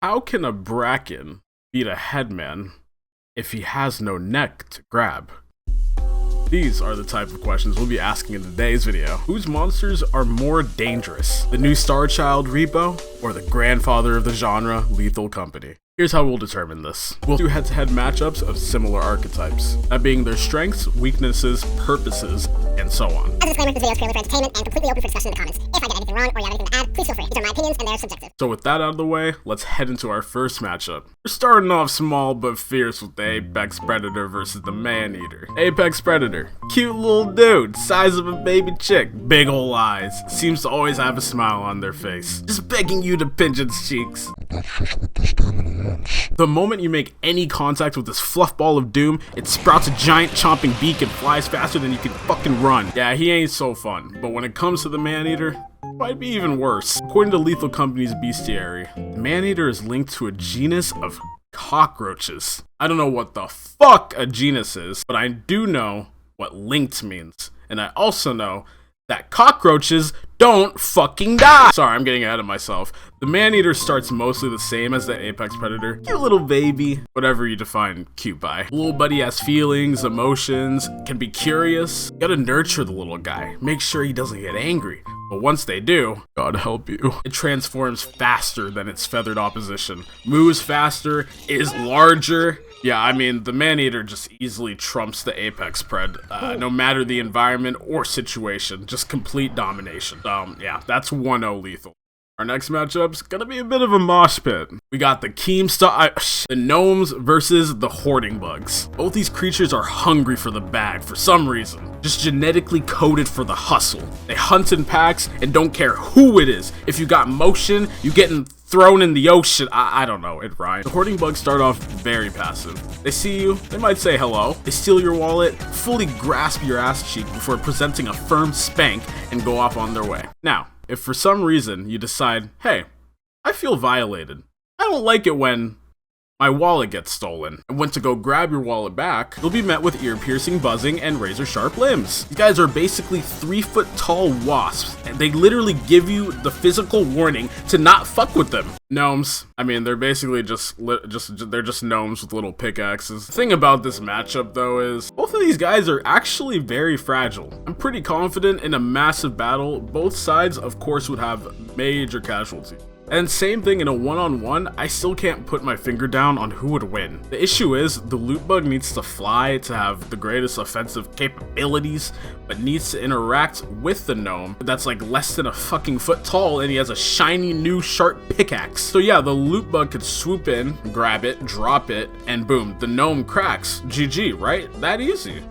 How can a Bracken beat a Headman if he has no neck to grab? These are the type of questions we'll be asking in today's video. Whose monsters are more dangerous? The new star child REPO or the grandfather of the genre Lethal Company? Here's how we'll determine this. We'll do head-to-head matchups of similar archetypes, that being their strengths, weaknesses, purposes, and so on. As a disclaimer, this video is purely for entertainment and completely open for discussion in the comments. If I get anything wrong or you have anything to add, please feel free. These are my opinions and they're subjective. So with that out of the way, let's head into our first matchup. We're starting off small but fierce with the Apex Predator versus the Man-Eater. Apex Predator, cute little dude, size of a baby chick, big ol' eyes, seems to always have a smile on their face, just begging you to pinch its cheeks. That's just what this family wants. The moment you make any contact with this fluff ball of doom, it sprouts a giant chomping beak and flies faster than you can fucking run. Yeah, he ain't so fun, but when it comes to the Man-Eater, it might be even worse. According to Lethal Company's bestiary, the Man-Eater is linked to a genus of cockroaches. I don't know what the fuck a genus is, but I do know what linked means. And I also know that cockroaches don't fucking die! Sorry, I'm getting ahead of myself. The Man-Eater starts mostly the same as the Apex Predator. Cute little baby, whatever you define cute by. The little buddy has feelings, emotions, can be curious. You gotta nurture the little guy. Make sure he doesn't get angry. But once they do, God help you, it transforms faster than its feathered opposition. Moves faster, is larger. Yeah, I mean, the Man-Eater just easily trumps the Apex Pred, no matter the environment or situation, just complete domination. Yeah, that's 1-0 Lethal. Our next matchup's gonna be a bit of a mosh pit. We got the the gnomes versus the hoarding bugs. Both these creatures are hungry for the bag for some reason, just genetically coded for the hustle. They hunt in packs and don't care who it is. If you got motion, you getting thrown in the ocean. I don't know, it rhymes. The hoarding bugs start off very passive. They see you, they might say hello, they steal your wallet, fully grasp your ass cheek before presenting a firm spank and go off on their way. Now, if for some reason you decide, hey, I feel violated, I don't like it when my wallet gets stolen, and went to go grab your wallet back, you'll be met with ear-piercing buzzing and razor-sharp limbs. These guys are basically 3-foot-tall wasps, and they literally give you the physical warning to not fuck with them. Gnomes, I mean, they're basically they're just gnomes with little pickaxes. The thing about this matchup, though, is both of these guys are actually very fragile. I'm pretty confident in a massive battle, both sides, of course, would have major casualties. And same thing in a one-on-one, I still can't put my finger down on who would win. The issue is, the loot bug needs to fly to have the greatest offensive capabilities, but needs to interact with the gnome that's like less than a fucking foot tall and he has a shiny new sharp pickaxe. So yeah, the loot bug could swoop in, grab it, drop it, and boom, the gnome cracks. GG, right? That easy.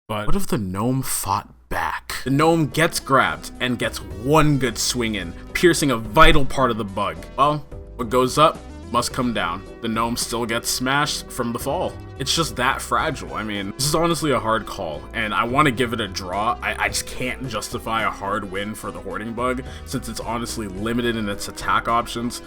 But what if the gnome fought back? The gnome gets grabbed and gets one good swing in, piercing a vital part of the bug. Well, what goes up must come down. The gnome still gets smashed from the fall. It's just that fragile. I mean, this is honestly a hard call, and I want to give it a draw. I just can't justify a hard win for the hoarding bug, since it's honestly limited in its attack options.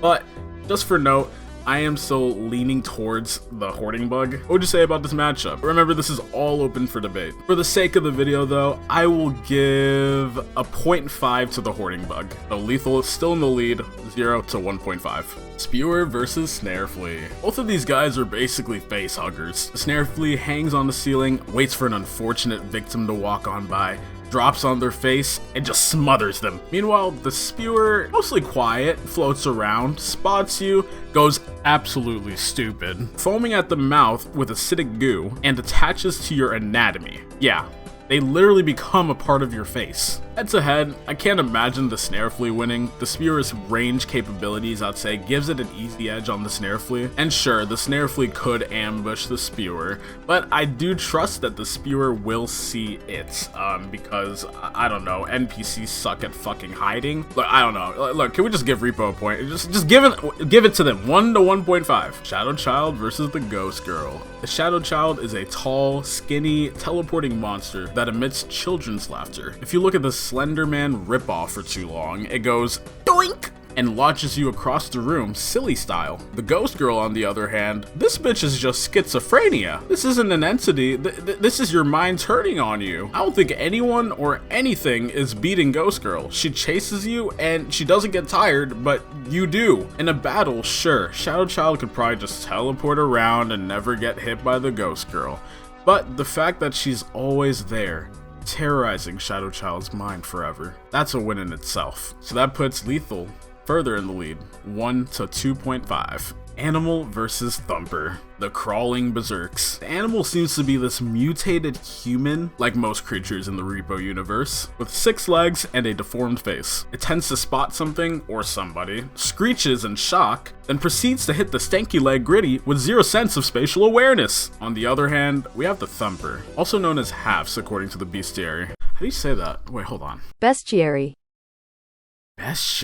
But, just for note, I am still leaning towards the hoarding bug. What would you say about this matchup? Remember, this is all open for debate. For the sake of the video though, I will give a 0.5 to the hoarding bug. So Lethal is still in the lead, 0 to 1.5. Spewer versus Snare Flea. Both of these guys are basically face huggers. The Snare Flea hangs on the ceiling, waits for an unfortunate victim to walk on by, drops on their face, and just smothers them. Meanwhile, the Spewer, mostly quiet, floats around, spots you, goes absolutely stupid, foaming at the mouth with acidic goo, and attaches to your anatomy. Yeah, they literally become a part of your face. Head to head, I can't imagine the Snare Flea winning. The Spewer's range capabilities, I'd say, gives it an easy edge on the Snare Flea. And sure, the Snare Flea could ambush the Spewer, but I do trust that the Spewer will see it, because, I don't know, NPCs suck at fucking hiding. Look, I don't know. Look, can we just give REPO a point? Just give it to them, 1 to 1.5. Shadow Child versus the Ghost Girl. The Shadow Child is a tall, skinny, teleporting monster that emits children's laughter. If you look at the Slender Man ripoff for too long, it goes doink, and launches you across the room silly style. The ghost girl, on the other hand, this bitch is just schizophrenia. This isn't an entity, this is your mind's hurting on you. I don't think anyone or anything is beating ghost girl. She chases you and she doesn't get tired, but you do. In a battle, sure, Shadow Child could probably just teleport around and never get hit by the ghost girl. But the fact that she's always there, terrorizing Shadow Child's mind forever, that's a win in itself. So that puts Lethal further in the lead, 1 to 2.5. Animal versus Thumper, the crawling berserks. The animal seems to be this mutated human, like most creatures in the Repo universe, with 6 legs and a deformed face. It tends to spot something or somebody, screeches in shock, then proceeds to hit the stanky leg Gritty with 0 sense of spatial awareness. On the other hand, we have the Thumper, also known as Halves according to the bestiary. How do you say that? Wait, hold on. Bestiary.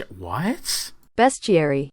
What? Bestiary.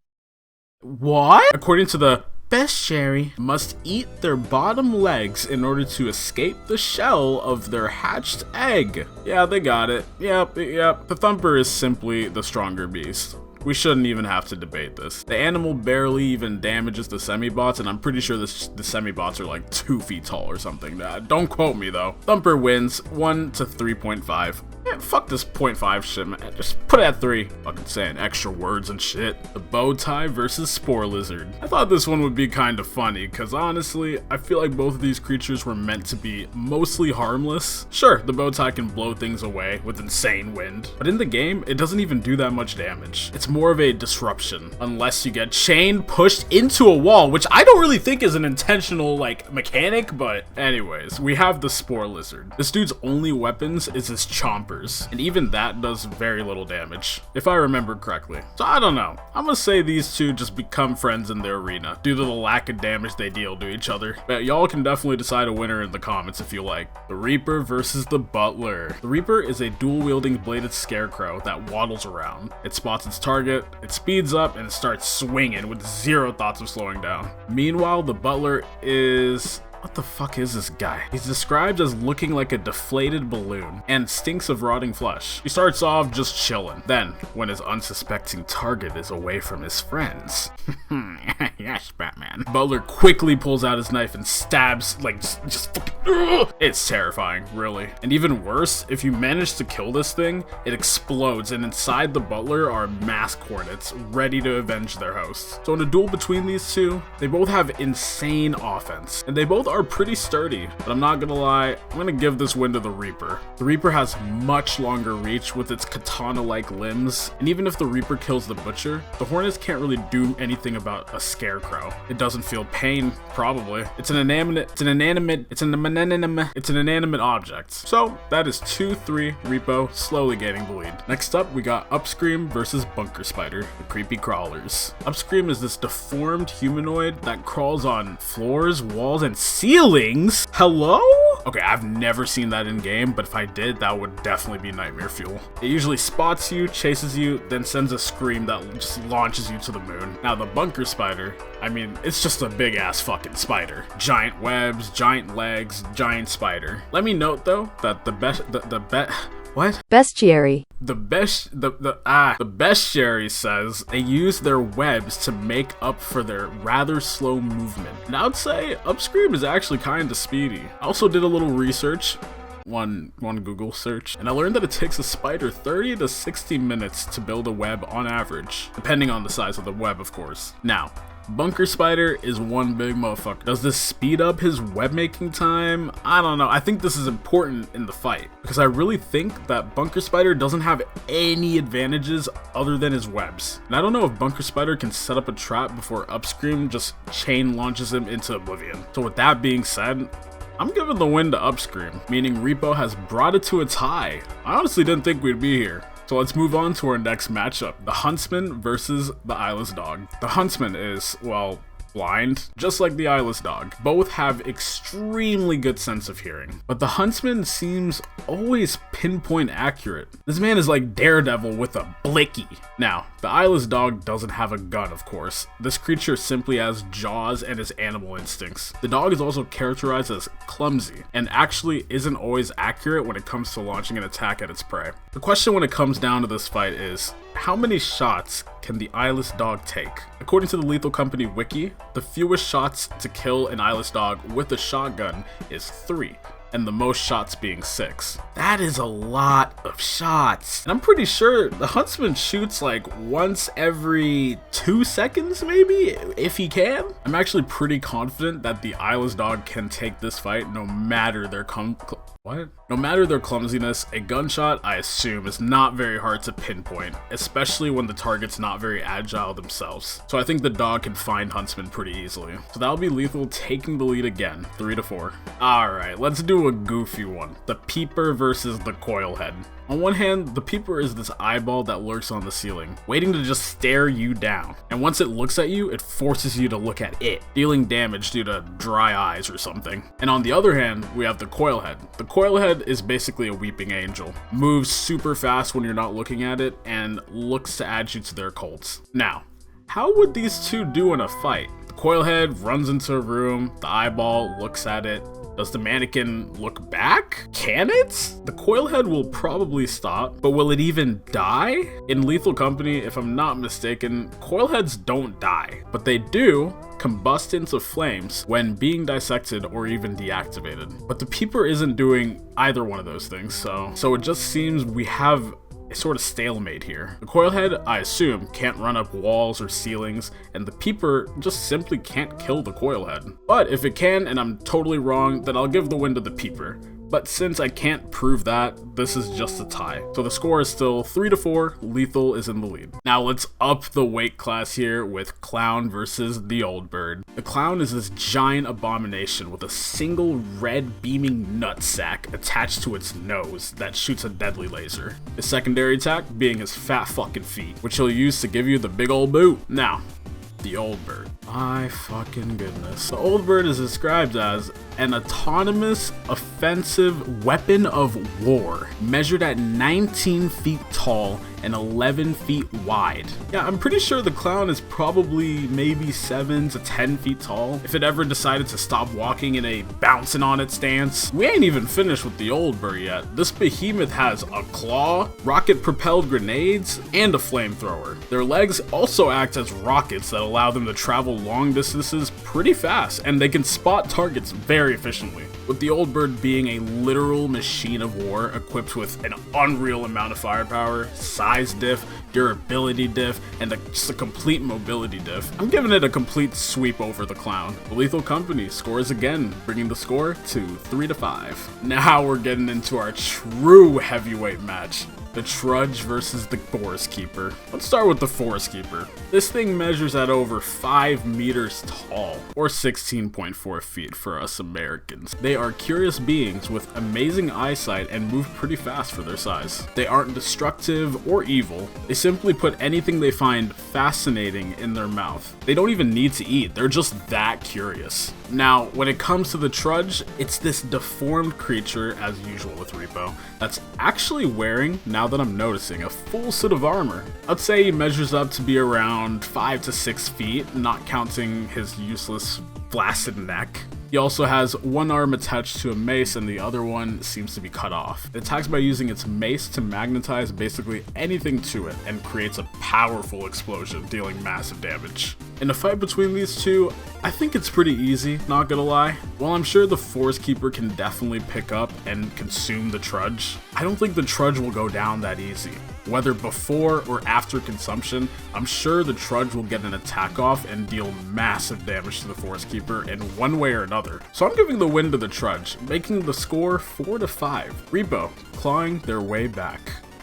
What? According to the bestiary, must eat their bottom legs in order to escape the shell of their hatched egg. Yeah, they got it. Yep. The Thumper is simply the stronger beast. We shouldn't even have to debate this. The animal barely even damages the semi-bots, and I'm pretty sure the semi-bots are like 2 feet tall or something. Don't quote me though. Thumper wins 1 to 3.5. Man, fuck this 0.5 shit, man. Just put it at 3. Fucking saying extra words and shit. The Bowtie versus Spore Lizard. I thought this one would be kind of funny, because honestly, I feel like both of these creatures were meant to be mostly harmless. Sure, the Bowtie can blow things away with insane wind, but in the game, it doesn't even do that much damage. It's more of a disruption, unless you get chained, pushed into a wall, which I don't really think is an intentional, like, mechanic, but anyways, we have the Spore Lizard. This dude's only weapons is his chompers, and even that does very little damage, if I remember correctly. So I don't know. I'm gonna say these two just become friends in their arena, due to the lack of damage they deal to each other. But y'all can definitely decide a winner in the comments if you like. The Reaper versus the Butler. The Reaper is a dual-wielding bladed scarecrow that waddles around. It spots its target, it speeds up, and it starts swinging with 0 thoughts of slowing down. Meanwhile, the Butler is... what the fuck is this guy? He's described as looking like a deflated balloon and stinks of rotting flesh. He starts off just chilling. Then, when his unsuspecting target is away from his friends, yes, Batman, Butler quickly pulls out his knife and stabs, like, just it's terrifying, really. And even worse, if you manage to kill this thing, it explodes, and inside the Butler are mass hornets ready to avenge their host. So in a duel between these two, they both have insane offense, and they both are pretty sturdy, but I'm not gonna lie, I'm gonna give this win to the Reaper. The Reaper has much longer reach with its katana-like limbs, and even if the Reaper kills the Butcher, the Hornets can't really do anything about a scarecrow. It doesn't feel pain, probably. It's an inanimate object. So that is 2-3 Repo, slowly gaining the lead. Next up, we got Upscream versus Bunker Spider, the creepy crawlers. Upscream is this deformed humanoid that crawls on floors, walls, and ceilings? Hello? Okay, I've never seen that in game, but if I did, that would definitely be nightmare fuel. It usually spots you, chases you, then sends a scream that just launches you to the moon. Now the Bunker Spider, I mean, it's just a big ass fucking spider. Giant webs, giant legs, giant spider. Let me note though, that the Bestiary. The bestiary says they use their webs to make up for their rather slow movement. And I would say Upscream is actually kind of speedy. I also did a little research, one Google search, and I learned that it takes a spider 30 to 60 minutes to build a web on average, depending on the size of the web, of course. Now, Bunker Spider is one big motherfucker. Does this speed up his web making time? I don't know. I think this is important in the fight because I really think that Bunker Spider doesn't have any advantages other than his webs. And I don't know if Bunker Spider can set up a trap before Upscream just chain launches him into oblivion. So with that being said, I'm giving the win to Upscream, meaning Repo has brought it to its high. I honestly didn't think we'd be here. So let's move on to our next matchup, the Huntsman versus the Eyeless Dog. The Huntsman is, well, blind, just like the Eyeless Dog. Both have extremely good sense of hearing, but the Huntsman seems always pinpoint accurate. This man is like Daredevil with a blicky. Now, the Eyeless Dog doesn't have a gun, of course. This creature simply has jaws and his animal instincts. The dog is also characterized as clumsy, and actually isn't always accurate when it comes to launching an attack at its prey. The question when it comes down to this fight is How many shots can the Eyeless Dog take? According to the Lethal Company wiki, the fewest shots to kill an Eyeless Dog with a shotgun is 3. And the most shots being 6. That is a lot of shots. And I'm pretty sure the Huntsman shoots like once every 2 seconds, maybe, if he can. I'm actually pretty confident that the Eyeless Dog can take this fight no matter their No matter their clumsiness. A gunshot, I assume, is not very hard to pinpoint, especially when the target's not very agile themselves. So I think the dog can find Huntsman pretty easily. So that'll be Lethal taking the lead again, 3-4. Alright, let's do a goofy one. The Peeper versus the Coilhead. On one hand, the Peeper is this eyeball that lurks on the ceiling, waiting to just stare you down. And once it looks at you, it forces you to look at it, dealing damage due to dry eyes or something. And on the other hand, we have the Coilhead. The Coilhead is basically a weeping angel, moves super fast when you're not looking at it, and looks to add you to their cults. Now, how would these two do in a fight? The Coilhead runs into a room, the eyeball looks at it. Does the mannequin look back? Can it? The Coilhead will probably stop, but will it even die? In Lethal Company, if I'm not mistaken, Coilheads don't die, but they do combust into flames when being dissected or even deactivated. But the Peeper isn't doing either one of those things, so it just seems we have a sort of stalemate here. The Coilhead, I assume, can't run up walls or ceilings, and the Peeper just simply can't kill the Coilhead. But if it can, and I'm totally wrong, then I'll give the win to the Peeper. But since I can't prove that, this is just a tie. So the score is still 3-4, Lethal is in the lead. Now let's up the weight class here with Clown versus the Old Bird. The Clown is this giant abomination with a single red beaming nutsack attached to its nose that shoots a deadly laser. His secondary attack being his fat fucking feet, which he'll use to give you the big old boot. Now, the Old Bird. My fucking goodness. The Old Bird is described as an autonomous offensive weapon of war, measured at 19 feet tall and 11 feet wide. Yeah, I'm pretty sure the Clown is probably maybe 7 to 10 feet tall, if it ever decided to stop walking in a bouncing on it stance. We ain't even finished with the Old Bird yet. This behemoth has a claw, rocket-propelled grenades, and a flamethrower. Their legs also act as rockets that allow them to travel long distances pretty fast, and they can spot targets very efficiently, with the Old Bird being a literal machine of war equipped with an unreal amount of firepower, size diff, durability diff, and just a complete mobility diff. I'm giving it a complete sweep over the Clown. The Lethal Company scores again, bringing the score to 3-5. Now we're getting into our true heavyweight match. The Trudge versus the Forest Keeper. Let's start with the Forest Keeper. This thing measures at over 5 meters tall, or 16.4 feet for us Americans. They are curious beings with amazing eyesight and move pretty fast for their size. They aren't destructive or evil. They simply put anything they find fascinating in their mouth. They don't even need to eat, they're just that curious. Now, when it comes to the Trudge, it's this deformed creature, as usual with Repo, that's actually wearing, now that I'm noticing, a full suit of armor. I'd say he measures up to be around 5 to 6 feet, not counting his useless flaccid neck. He also has one arm attached to a mace and the other one seems to be cut off. It attacks by using its mace to magnetize basically anything to it and creates a powerful explosion, dealing massive damage. In a fight between these two, I think it's pretty easy, not gonna lie. While I'm sure the Forest Keeper can definitely pick up and consume the Trudge, I don't think the Trudge will go down that easy. Whether before or after consumption, I'm sure the Trudge will get an attack off and deal massive damage to the Forest Keeper in one way or another. So I'm giving the win to the Trudge, making the score 4-5. Repo clawing their way back.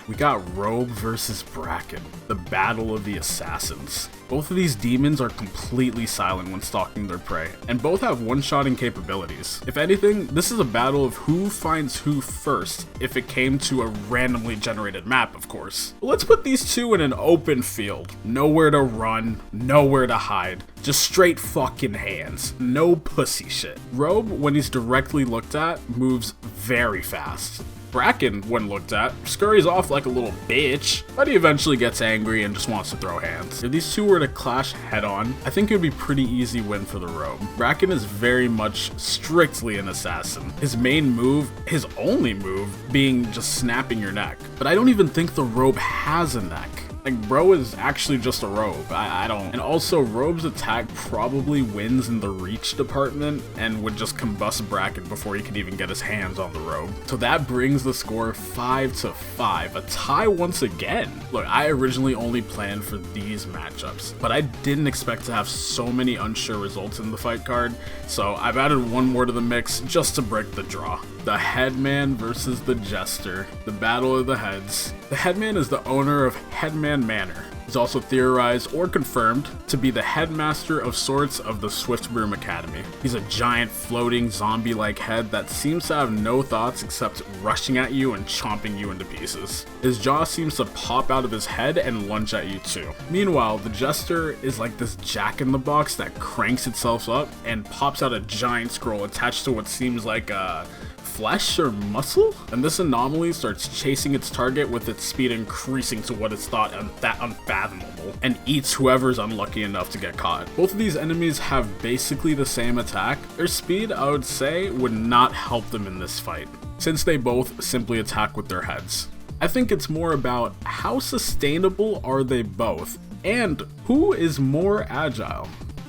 We got Robe versus Bracken, the battle of the assassins. Both of these demons are completely silent when stalking their prey, and both have one-shotting capabilities. If anything, this is a battle of who finds who first, if it came to a randomly generated map, of course. But let's put these two in an open field. Nowhere to run, nowhere to hide. Just straight fucking hands. No pussy shit. Robe, when he's directly looked at, moves very fast. Bracken, when looked at, scurries off like a little bitch, but he eventually gets angry and just wants to throw hands. If these two were to clash head on, I think it would be pretty easy win for the Robe. Bracken is very much strictly an assassin. His main move, his only move, being just snapping your neck. But I don't even think the Robe has a neck. Like, bro is actually just a robe. I don't. And also, Robe's attack probably wins in the reach department and would just combust Bracken before he could even get his hands on the robe. So that brings the score 5-5, a tie once again. Look, I originally only planned for these matchups, but I didn't expect to have so many unsure results in the fight card, so I've added one more to the mix just to break the draw. The Headman versus the Jester, the battle of the heads. The Headman is the owner of Headman Manor. He's also theorized or confirmed to be the headmaster of sorts of the Swift Broom Academy. He's a giant floating zombie-like head that seems to have no thoughts except rushing at you and chomping you into pieces. His jaw seems to pop out of his head and lunge at you too. Meanwhile, the Jester is like this jack-in-the-box that cranks itself up and pops out a giant scroll attached to what seems like a flesh or muscle, and this anomaly starts chasing its target with its speed increasing to what is thought unfathomable, and eats whoever's unlucky enough to get caught. Both of these enemies have basically the same attack. Their speed, I would say, would not help them in this fight, since they both simply attack with their heads. I think it's more about how sustainable are they both, and who is more agile.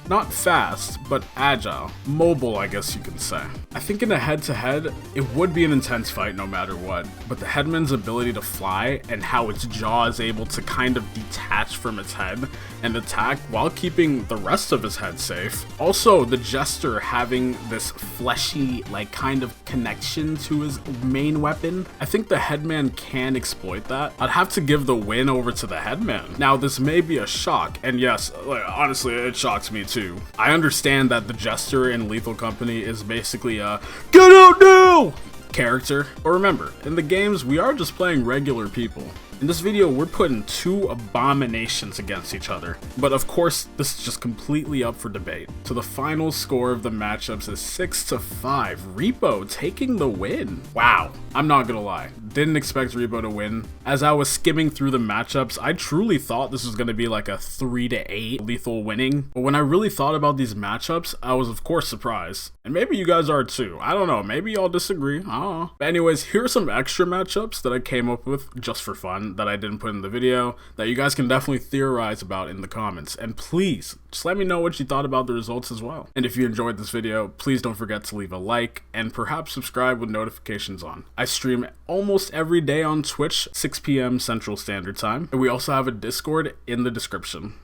Not fast, but agile. Mobile, I guess you can say. I think in a head-to-head, it would be an intense fight no matter what, but the Headman's ability to fly and how its jaw is able to kind of detach from its head and attack while keeping the rest of his head safe. Also, the Jester having this fleshy, like, kind of connection to his main weapon. I think the Headman can exploit that. I'd have to give the win over to the Headman. Now, this may be a shock, and yes, like, honestly, it shocks me too. I understand that the Jester in Lethal Company is basically a "get out now" character, but remember, in the games we are just playing regular people. In this video, we're putting two abominations against each other, but of course, this is just completely up for debate. So the final score of the matchups is 6-5, REPO taking the win. Wow, I'm not gonna lie, didn't expect REPO to win. As I was skimming through the matchups, I truly thought this was gonna be like a 3-8 Lethal winning, but when I really thought about these matchups, I was of course surprised. And maybe you guys are too, I don't know, maybe y'all disagree, I don't know. But anyways, here are some extra matchups that I came up with just for fun, that I didn't put in the video, that you guys can definitely theorize about in the comments. And please, just let me know what you thought about the results as well. And if you enjoyed this video, please don't forget to leave a like, and perhaps subscribe with notifications on. I stream almost every day on Twitch, 6 p.m. Central Standard Time, and we also have a Discord in the description.